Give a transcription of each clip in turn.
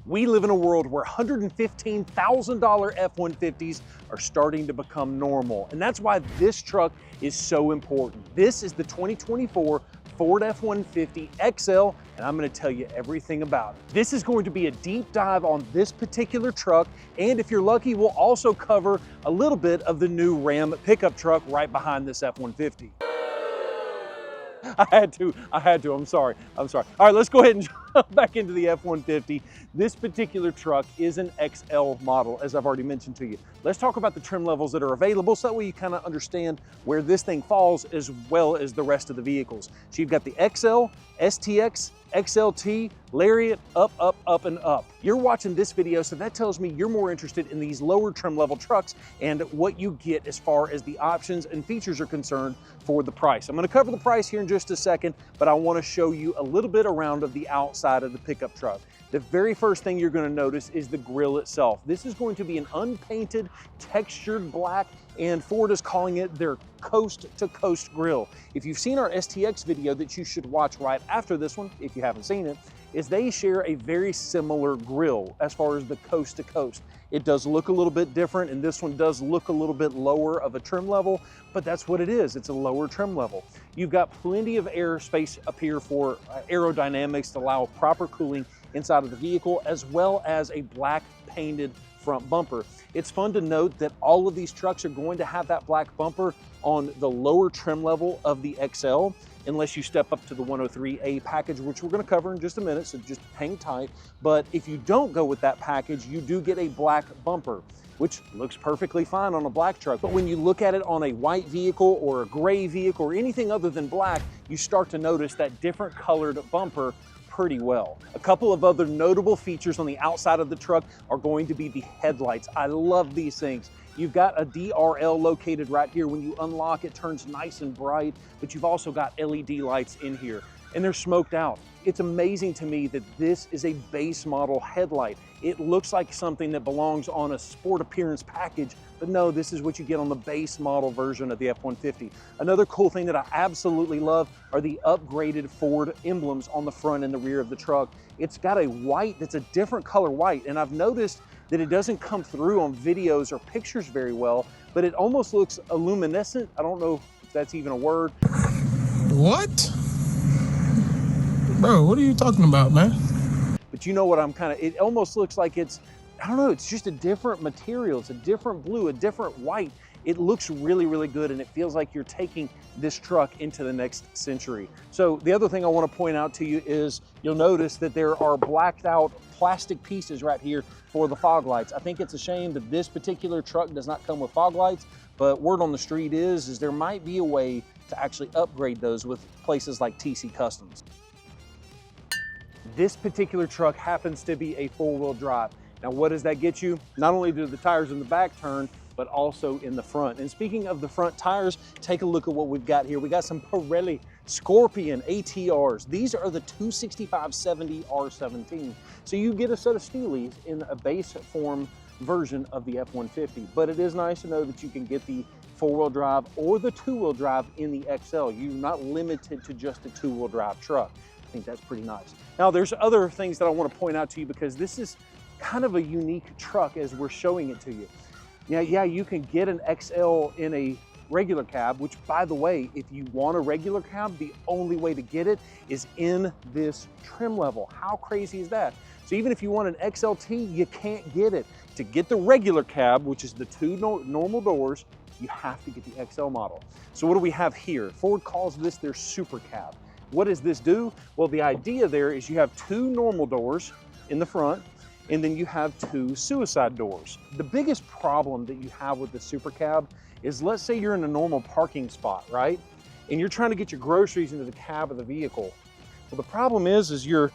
We live in a world where $115,000 F-150s are starting to become normal, and that's why this truck is so important. This is the 2024 Ford F-150 XL, and I'm going to tell you everything about it. This is going to be a deep dive on this particular truck, and if you're lucky, we'll also cover a little bit of the new Ram pickup truck right behind this F-150. I had to, I'm sorry. All right, let's go ahead and jump back into the F-150. This particular truck is an XL model, as I've already mentioned to you. Let's talk about the trim levels that are available so that way you kind of understand where this thing falls as well as the rest of the vehicles. So you've got the XL, STX, XLT, Lariat, up, and up. You're watching this video, so that tells me you're more interested in these lower trim level trucks and what you get as far as the options and features are concerned for the price. I'm gonna cover the price here in just a second, but I wanna show you a little bit around of the outside of the pickup truck. The very first thing you're gonna notice is the grille itself. This is going to be an unpainted, textured black, and Ford is calling it their coast-to-coast grille. If you've seen our STX video that you should watch right after this one, if you haven't seen it, is they share a very similar grille as far as the coast-to-coast. It does look a little bit different, and this one does look a little bit lower of a trim level, but that's what it is. It's a lower trim level. You've got plenty of air space up here for aerodynamics to allow proper cooling inside of the vehicle, as well as a black painted front bumper. It's fun to note that all of these trucks are going to have that black bumper on the lower trim level of the XL, unless you step up to the 103A package, which we're going to cover in just a minute, so just hang tight. But if you don't go with that package, you do get a black bumper, which looks perfectly fine on a black truck. But when you look at it on a white vehicle or a gray vehicle or anything other than black, you start to notice that different colored bumper pretty well. A couple of other notable features on the outside of the truck are going to be the headlights. I love these things. You've got a DRL located right here. When you unlock, it turns nice and bright, but you've also got LED lights in here, and they're smoked out. It's amazing to me that this is a base model headlight. It looks like something that belongs on a sport appearance package, but no, this is what you get on the base model version of the F-150. Another cool thing that I absolutely love are the upgraded Ford emblems on the front and the rear of the truck. It's got a white that's a different color white, and I've noticed that it doesn't come through on videos or pictures very well, but it almost looks luminescent. I don't know if that's even a word. What? Bro, what are you talking about, man? But you know what I'm it almost looks like it's, I don't know, it's just a different material. It's a different blue, a different white. It looks really, really good, and it feels like you're taking this truck into the next century. So the other thing I want to point out to you is you'll notice that there are blacked out plastic pieces right here for the fog lights. I think it's a shame that this particular truck does not come with fog lights, but word on the street is there might be a way to actually upgrade those with places like TC Customs. This particular truck happens to be a four-wheel drive. Now, what does that get you? Not only do the tires in the back turn, but also in the front. And speaking of the front tires, take a look at what we've got here. We got some Pirelli Scorpion ATRs. These are the 265/70 R17. So you get a set of Steelies in a base form version of the F-150, but it is nice to know that you can get the four-wheel drive or the two-wheel drive in the XL. You're not limited to just a two-wheel drive truck. I think that's pretty nice. Now, there's other things that I want to point out to you because this is kind of a unique truck as we're showing it to you. Yeah, you can get an XL in a regular cab, which, by the way, if you want a regular cab, the only way to get it is in this trim level. How crazy is that? So even if you want an XLT, you can't get it. To get the regular cab, which is the two normal doors, you have to get the XL model. So what do we have here? Ford calls this their super cab. What does this do? Well, the idea there is you have two normal doors in the front, and then you have two suicide doors. The biggest problem that you have with the super cab is, let's say you're in a normal parking spot, right? And you're trying to get your groceries into the cab of the vehicle. Well, the problem is your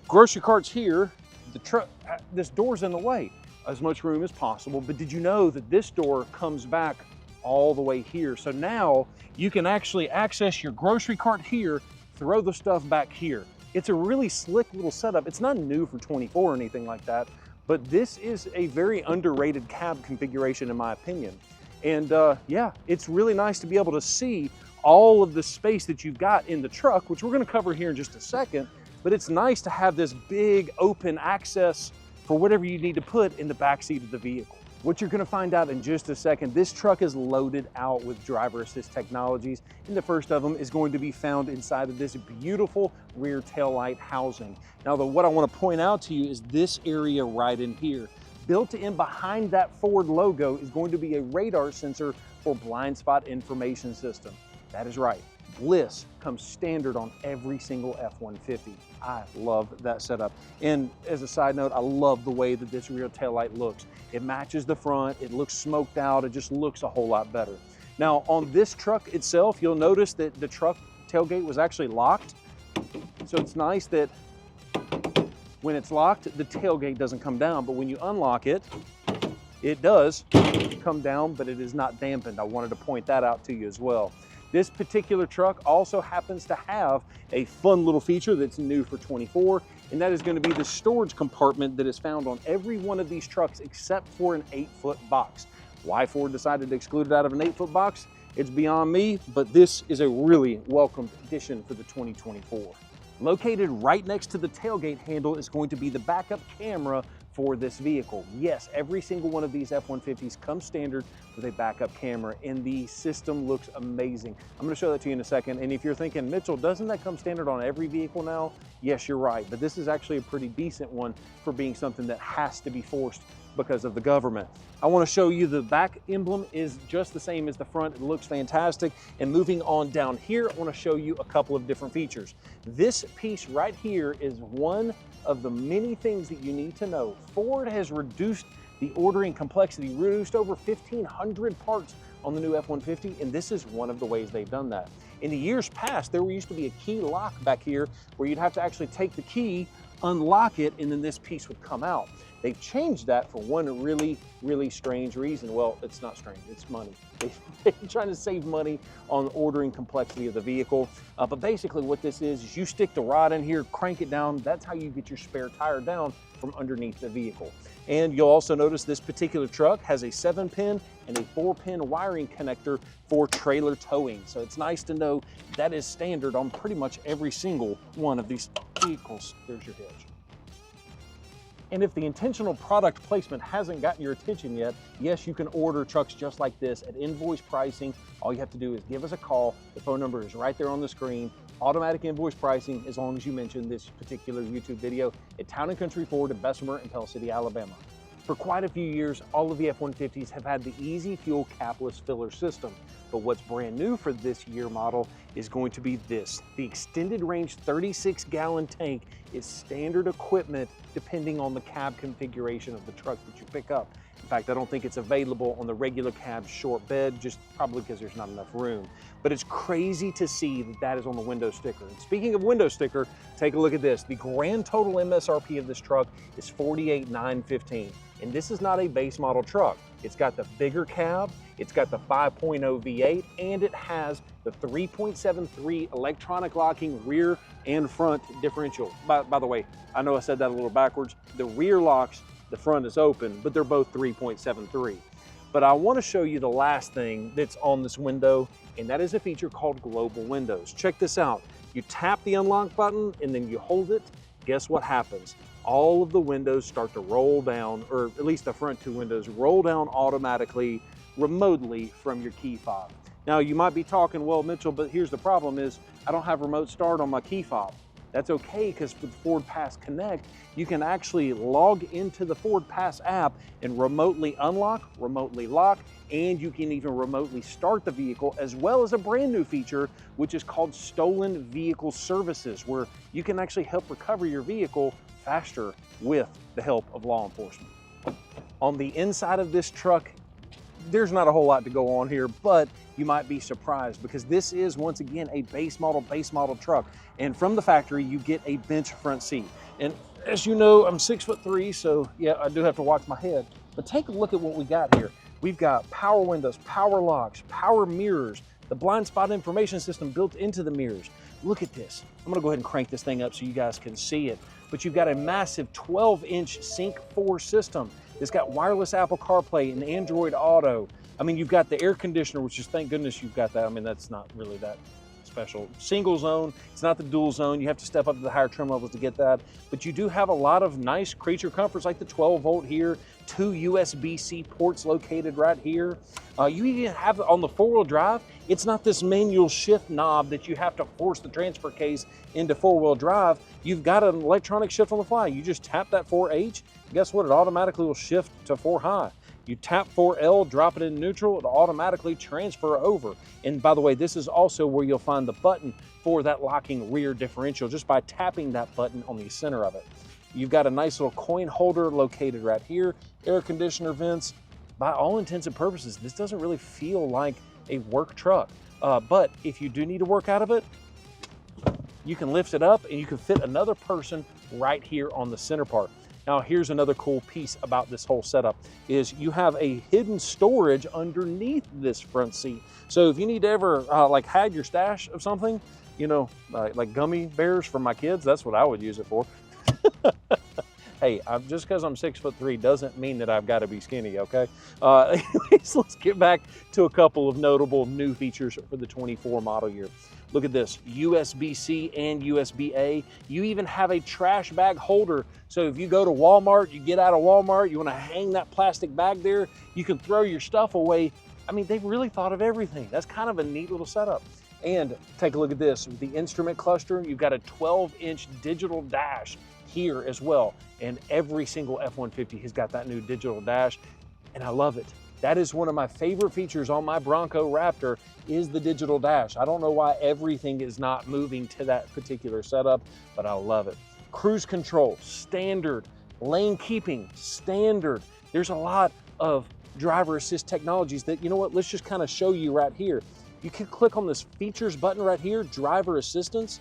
grocery cart's here, the truck, this door's in the way. As much room as possible, but did you know that this door comes back all the way here? So now you can actually access your grocery cart here, throw the stuff back here. It's a really slick little setup. It's not new for 24 or anything like that, but this is a very underrated cab configuration in my opinion. And yeah, it's really nice to be able to see all of the space that you've got in the truck, which we're gonna cover here in just a second, but it's nice to have this big open access for whatever you need to put in the back seat of the vehicle. What you're gonna find out in just a second, this truck is loaded out with driver assist technologies, and the first of them is going to be found inside of this beautiful rear taillight housing. Now, what I wanna point out to you is this area right in here. Built in behind that Ford logo is going to be a radar sensor for blind spot information system. That is right. Bliss comes standard on every single F-150. I love that setup. And as a side note, I love the way that this rear taillight looks. It matches the front, it looks smoked out, it just looks a whole lot better. Now on this truck itself, you'll notice that the truck tailgate was actually locked. So it's nice that when it's locked, the tailgate doesn't come down, but when you unlock it, it does come down, but it is not dampened. I wanted to point that out to you as well. This particular truck also happens to have a fun little feature that's new for 24, and that is going to be the storage compartment that is found on every one of these trucks except for an 8-foot box. Why Ford decided to exclude it out of an 8-foot box, it's beyond me, but this is a really welcomed addition for the 2024. Located right next to the tailgate handle is going to be the backup camera for this vehicle. Yes, every single one of these F-150s comes standard with a backup camera, and the system looks amazing. I'm gonna show that to you in a second, and if you're thinking, Mitchell, doesn't that come standard on every vehicle now? Yes, you're right, but this is actually a pretty decent one for being something that has to be forced because of the government. I want to show you the back emblem is just the same as the front. It looks fantastic. And moving on down here, I want to show you a couple of different features. This piece right here is one of the many things that you need to know. Ford has reduced the ordering complexity, reduced over 1,500 parts on the new F-150, and this is one of the ways they've done that. In the years past, there used to be a key lock back here where you'd have to actually take the key, unlock it, and then this piece would come out. They've changed that for one really, really strange reason. Well, it's not strange, it's money. They're trying to save money on ordering complexity of the vehicle. But basically what this is you stick the rod in here, crank it down. That's how you get your spare tire down from underneath the vehicle. And you'll also notice this particular truck has a 7-pin and a 4-pin wiring connector for trailer towing. So it's nice to know that is standard on pretty much every single one of these vehicles. There's your hitch. And if the intentional product placement hasn't gotten your attention yet, yes, you can order trucks just like this at invoice pricing. All you have to do is give us a call. The phone number is right there on the screen. Automatic invoice pricing, as long as you mention this particular YouTube video at Town & Country Ford in Bessemer and Pell City, Alabama. For quite a few years, all of the F-150s have had the easy fuel capless filler system. But what's brand new for this year model is going to be this. The extended range 36-gallon tank is standard equipment depending on the cab configuration of the truck that you pick up. In fact, I don't think it's available on the regular cab short bed, just probably because there's not enough room. But it's crazy to see that that is on the window sticker. And speaking of window sticker, take a look at this. The grand total MSRP of this truck is $48,915. And this is not a base model truck. It's got the bigger cab, it's got the 5.0 V8, and it has the 3.73 electronic locking rear and front differential. By the way, I know I said that a little backwards. The rear locks, the front is open, but they're both 3.73. But I want to show you the last thing that's on this window, and that is a feature called global windows. Check this out. You tap the unlock button and then you hold it. Guess what happens? All of the windows start to roll down, or at least the front two windows roll down automatically, remotely from your key fob. Now you might be talking, well, Mitchell, but here's the problem is I don't have remote start on my key fob. That's okay, because with Ford Pass Connect, you can actually log into the Ford Pass app and remotely unlock, remotely lock, and you can even remotely start the vehicle, as well as a brand new feature, which is called Stolen Vehicle Services, where you can actually help recover your vehicle faster with the help of law enforcement. On the inside of this truck, there's not a whole lot to go on here, but you might be surprised because this is, once again, a base model truck. And from the factory, you get a bench front seat. And as you know, I'm 6'3", so yeah, I do have to watch my head. But take a look at what we got here. We've got power windows, power locks, power mirrors, the blind spot information system built into the mirrors. Look at this. I'm gonna go ahead and crank this thing up so you guys can see it. But you've got a massive 12-inch Sync 4 system. It's got wireless Apple CarPlay and Android Auto. I mean, you've got the air conditioner, which is, thank goodness you've got that. I mean, that's not really that special single zone. It's not the dual zone. You have to step up to the higher trim levels to get that. But you do have a lot of nice creature comforts like the 12 volt here, 2 USB-C ports located right here. You even have on the 4-wheel drive, it's not this manual shift knob that you have to force the transfer case into 4-wheel drive. You've got an electronic shift on the fly. You just tap that 4H, guess what? It automatically will shift to 4 high. You tap 4L, drop it in neutral, it'll automatically transfer over. And by the way, this is also where you'll find the button for that locking rear differential just by tapping that button on the center of it. You've got a nice little coin holder located right here, air conditioner vents. By all intents and purposes, this doesn't really feel like a work truck. But if you do need to work out of it, you can lift it up and you can fit another person right here on the center part. Now, here's another cool piece about this whole setup is you have a hidden storage underneath this front seat. So if you need to ever like hide your stash of something, you know, like gummy bears for my kids, that's what I would use it for. Hey, just because I'm 6'3" doesn't mean that I've got to be skinny, okay? Anyways, let's get back to a couple of notable new features for the 24 model year. Look at this, USB-C and USB-A. You even have a trash bag holder. So if you go to Walmart, you get out of Walmart, you want to hang that plastic bag there, you can throw your stuff away. I mean, they've really thought of everything. That's kind of a neat little setup. And take a look at this, the instrument cluster, you've got a 12-inch digital dash here as well. And every single F-150 has got that new digital dash, and I love it. That is one of my favorite features on my Bronco Raptor is the digital dash. I don't know why everything is not moving to that particular setup, but I love it. Cruise control, standard. Lane keeping, standard. There's a lot of driver assist technologies that, you know what, let's just kind of show you right here. You can click on this features button right here, driver assistance.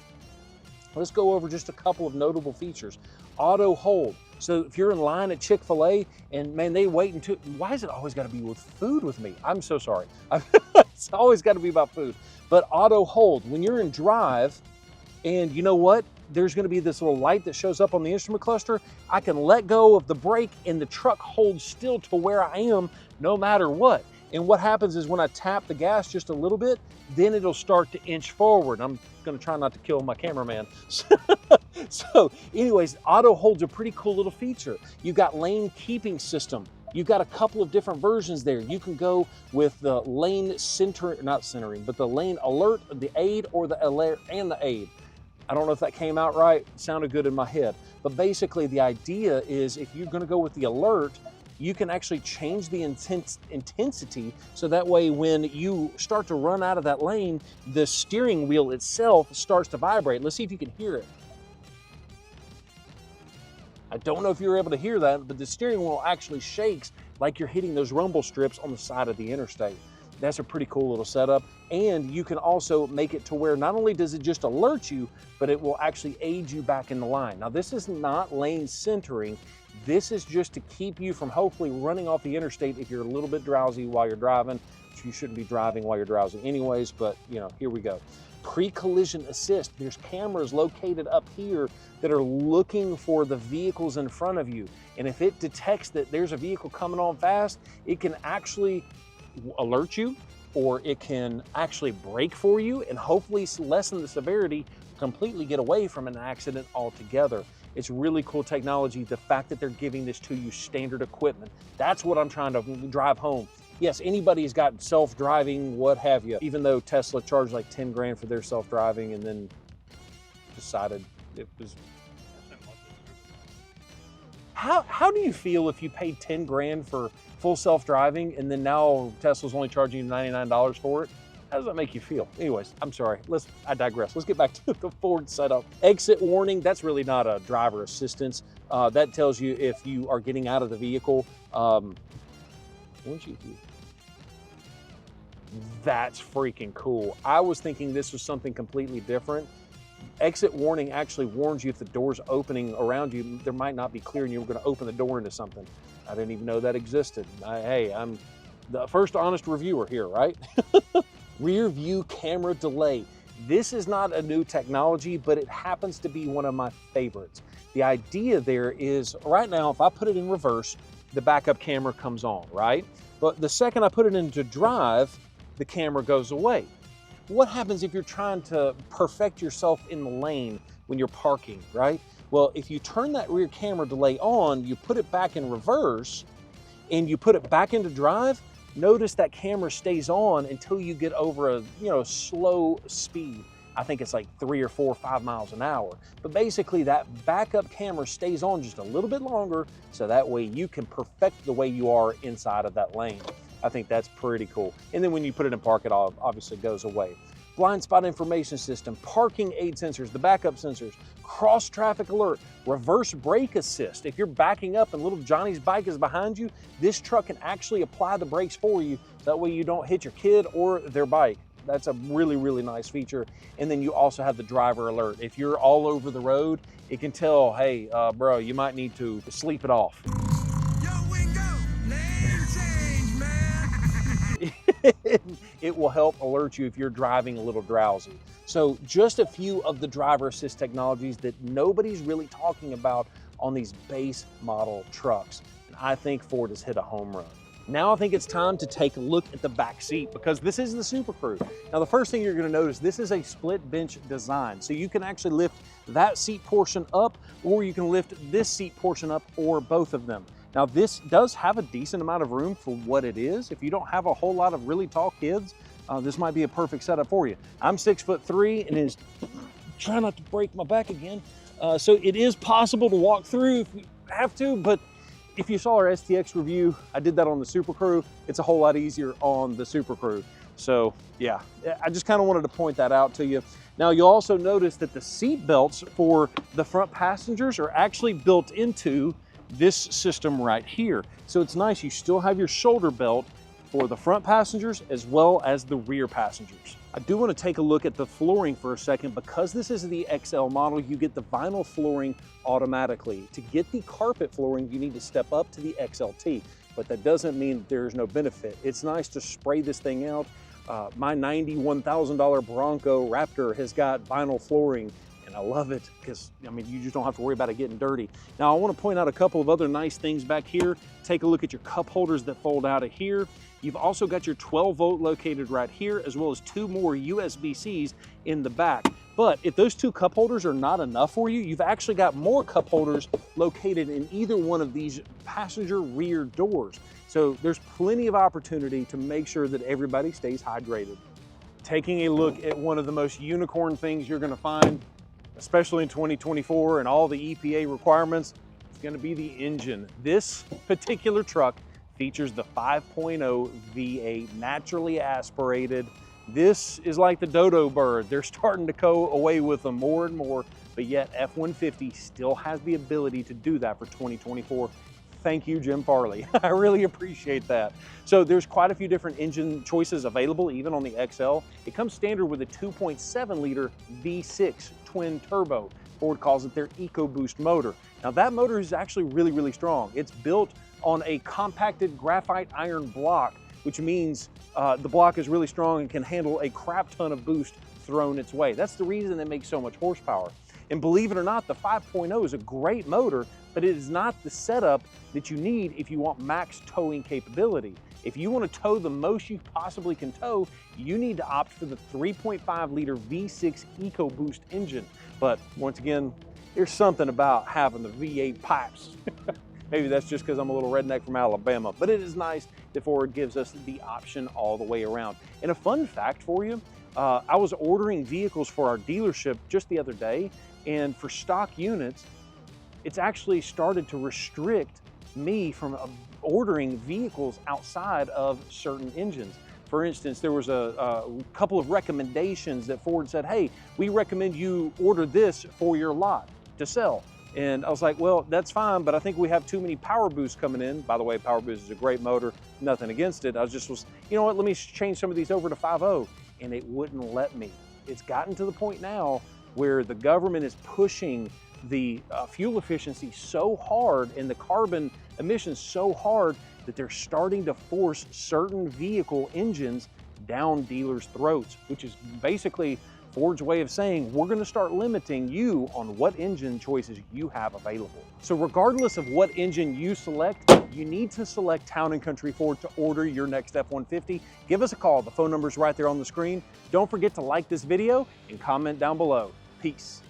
Let's go over just a couple of notable features. Auto hold. So if you're in line at Chick-fil-A and man, they wait until, why is it always got to be with food with me? I'm so sorry. It's always got to be about food. But auto hold, when you're in drive and you know what? There's going to be this little light that shows up on the instrument cluster. I can let go of the brake and the truck holds still to where I am no matter what. And what happens is when I tap the gas just a little bit, then it'll start to inch forward. I'm going to try not to kill my cameraman. So anyways, auto hold's a pretty cool little feature. You've got lane keeping system. You've got a couple of different versions there. You can go with the lane center, not centering, but the lane alert, the aid, or the alert and the aid. I don't know if that came out right. It sounded good in my head. But basically the idea is if you're going to go with the alert, you can actually change the intensity so that way when you start to run out of that lane, the steering wheel itself starts to vibrate. Let's see if you can hear it. I don't know if you're able to hear that, but the steering wheel actually shakes like you're hitting those rumble strips on the side of the interstate. That's a pretty cool little setup. And you can also make it to where not only does it just alert you, but it will actually aid you back in the line. Now, this is not lane centering. This is just to keep you from hopefully running off the interstate if you're a little bit drowsy while you're driving. You shouldn't be driving while you're drowsy anyways, but you know, here we go. Pre-collision assist. There's cameras located up here that are looking for the vehicles in front of you. And if it detects that there's a vehicle coming on fast, it can actually alert you, or it can actually brake for you and hopefully lessen the severity, completely get away from an accident altogether. It's really cool technology. The fact that they're giving this to you standard equipment, that's what I'm trying to drive home. Yes, anybody's got self-driving, what have you, even though Tesla charged like 10 grand for their self-driving and then decided it was. How do you feel if you paid 10 grand for full self-driving and then now Tesla's only charging you $99 for it? How does that make you feel? Anyways, I'm sorry, I digress. Let's get back to the Ford setup. Exit warning, that's really not a driver assistance. That tells you if you are getting out of the vehicle. That's freaking cool. I was thinking this was something completely different. Exit warning actually warns you if the door's opening around you, there might not be clear and you're going to open the door into something. I didn't even know that existed. Hey, I'm the first honest reviewer here, right? Rear view camera delay. This is not a new technology, but it happens to be one of my favorites. The idea there is right now, if I put it in reverse, the backup camera comes on, right? But the second I put it into drive, the camera goes away. what happens if you're trying to perfect yourself in the lane when you're parking, right? Well, if you turn that rear camera delay on, you put it back in reverse, and you put it back into drive, notice that camera stays on until you get over a slow speed. I think it's like 3 or 4 or 5 miles an hour. But basically that backup camera stays on just a little bit longer, so that way you can perfect the way you are inside of that lane. I think that's pretty cool. And then when you put it in park, it obviously goes away. Blind spot information system, parking aid sensors, the backup sensors, cross traffic alert, reverse brake assist. If you're backing up and little Johnny's bike is behind you, this truck can actually apply the brakes for you. That way you don't hit your kid or their bike. That's a really, really nice feature. And then you also have the driver alert. If you're all over the road, it can tell, hey, bro, you might need to sleep it off. It will help alert you if you're driving a little drowsy. So just a few of the driver assist technologies that nobody's really talking about on these base model trucks. And I think Ford has hit a home run. Now I think it's time to take a look at the back seat, because this is the Super Crew. Now the first thing you're going to notice, this is a split bench design. So you can actually lift that seat portion up, or you can lift this seat portion up, or both of them. Now this does have a decent amount of room for what it is. If you don't have a whole lot of really tall kids, this might be a perfect setup for you. I'm 6'3" and is trying not to break my back again. So it is possible to walk through if you have to, but if you saw our STX review, I did that on the Super Crew. It's a whole lot easier on the Super Crew. So yeah, I just kind of wanted to point that out to you. Now you'll also notice that the seat belts for the front passengers are actually built into this system right here. So it's nice, you still have your shoulder belt for the front passengers as well as the rear passengers. I do want to take a look at the flooring for a second. Because this is the XL model, you get the vinyl flooring automatically. To get the carpet flooring, you need to step up to the XLT, but that doesn't mean there's no benefit. It's nice to spray this thing out. My $91,000 Bronco Raptor has got vinyl flooring, and I love it because, I mean, you just don't have to worry about it getting dirty. Now, I want to point out a couple of other nice things back here. Take a look at your cup holders that fold out of here. You've also got your 12-volt located right here, as well as 2 more USB-Cs in the back. But if those 2 cup holders are not enough for you, you've actually got more cup holders located in either one of these passenger rear doors. So there's plenty of opportunity to make sure that everybody stays hydrated. Taking a look at one of the most unicorn things you're going to find, especially in 2024 and all the EPA requirements, it's going to be the engine. This particular truck features the 5.0 V8 naturally aspirated. This is like the dodo bird. They're starting to go away with them more and more, but yet F-150 still has the ability to do that for 2024. Thank you, Jim Farley. I really appreciate that. So there's quite a few different engine choices available, even on the XL. It comes standard with a 2.7 liter V6 twin turbo. Ford calls it their EcoBoost motor. Now that motor is actually really, really strong. It's built on a compacted graphite iron block, which means the block is really strong and can handle a crap ton of boost thrown its way. That's the reason it makes so much horsepower. And believe it or not, the 5.0 is a great motor, but it is not the setup that you need if you want max towing capability. If you want to tow the most you possibly can tow, you need to opt for the 3.5 liter V6 EcoBoost engine. But once again, there's something about having the V8 pipes. Maybe that's just because I'm a little redneck from Alabama, but it is nice that Ford gives us the option all the way around. And a fun fact for you, I was ordering vehicles for our dealership just the other day, and for stock units, it's actually started to restrict me from ordering vehicles outside of certain engines. For instance, there was a couple of recommendations that Ford said, hey, we recommend you order this for your lot to sell. And I was like, well, that's fine, but I think we have too many power boosts coming in. By the way, power boost is a great motor, nothing against it. You know what, let me change some of these over to 5.0, and it wouldn't let me. It's gotten to the point now where the government is pushing the fuel efficiency so hard and the carbon emissions so hard that they're starting to force certain vehicle engines down dealers' throats, which is basically Ford's way of saying we're gonna start limiting you on what engine choices you have available. So regardless of what engine you select, you need to select Town & Country Ford to order your next F-150. Give us a call. The phone number's right there on the screen. Don't forget to like this video and comment down below. Peace.